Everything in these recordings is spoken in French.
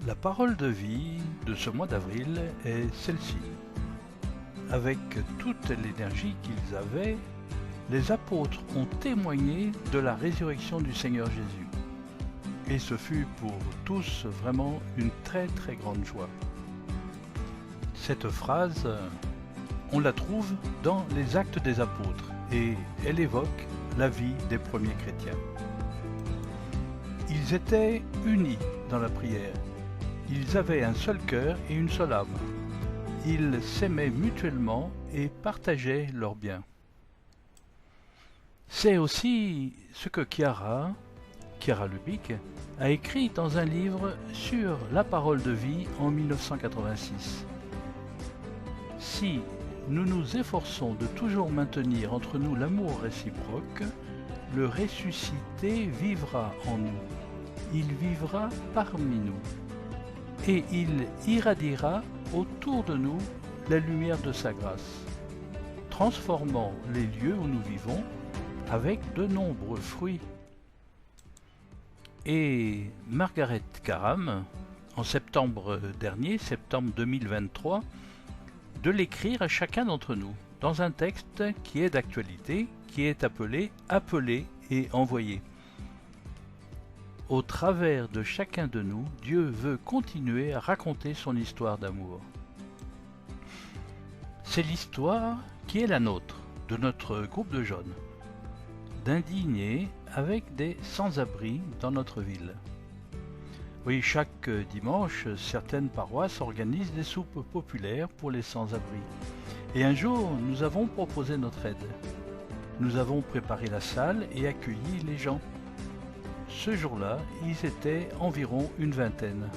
La parole de vie de ce mois d'avril est celle-ci. Avec toute l'énergie qu'ils avaient, les apôtres ont témoigné de la résurrection du Seigneur Jésus. Et ce fut pour tous vraiment une très grande joie. Cette phrase, on la trouve dans les Actes des Apôtres et elle évoque la vie des premiers chrétiens. Ils étaient unis dans la prière. Ils avaient un seul cœur et une seule âme. Ils s'aimaient mutuellement et partageaient leurs biens. C'est aussi ce que Chiara Lubick, a écrit dans un livre sur la parole de vie en 1986. Si nous nous efforçons de toujours maintenir entre nous l'amour réciproque, le ressuscité vivra en nous. Il vivra parmi nous. Et il irradiera autour de nous la lumière de sa grâce, transformant les lieux où nous vivons avec de nombreux fruits. Et Margaret Karam, en septembre dernier, septembre 2023, de l'écrire à chacun d'entre nous, dans un texte qui est d'actualité, qui est appelé « Appeler et envoyer ». Au travers de chacun de nous, Dieu veut continuer à raconter son histoire d'amour. C'est l'histoire qui est la nôtre, de notre groupe de jeunes, d'indignés avec des sans-abri dans notre ville. Oui, chaque dimanche, certaines paroisses organisent des soupes populaires pour les sans-abri. Et un jour, nous avons proposé notre aide. Nous avons préparé la salle et accueilli les gens. Ce jour-là, ils étaient environ une vingtaine.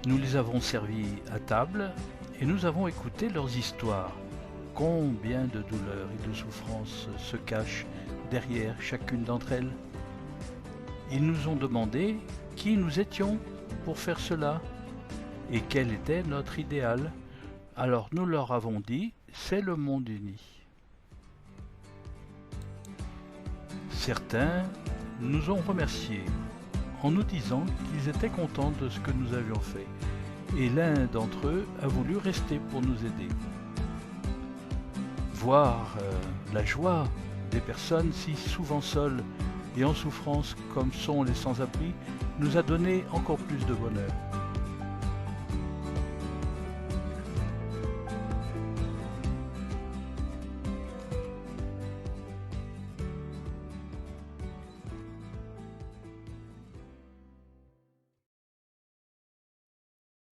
Nous les avons servis à table et nous avons écouté leurs histoires. Combien de douleurs et de souffrances se cachent derrière chacune d'entre elles. Ils nous ont demandé qui nous étions pour faire cela et quel était notre idéal. Alors nous leur avons dit, c'est le monde uni. Certains nous ont remerciés en nous disant qu'ils étaient contents de ce que nous avions fait, et l'un d'entre eux a voulu rester pour nous aider. Voir la joie des personnes si souvent seules et en souffrance comme sont les sans-abri nous a donné encore plus de bonheur.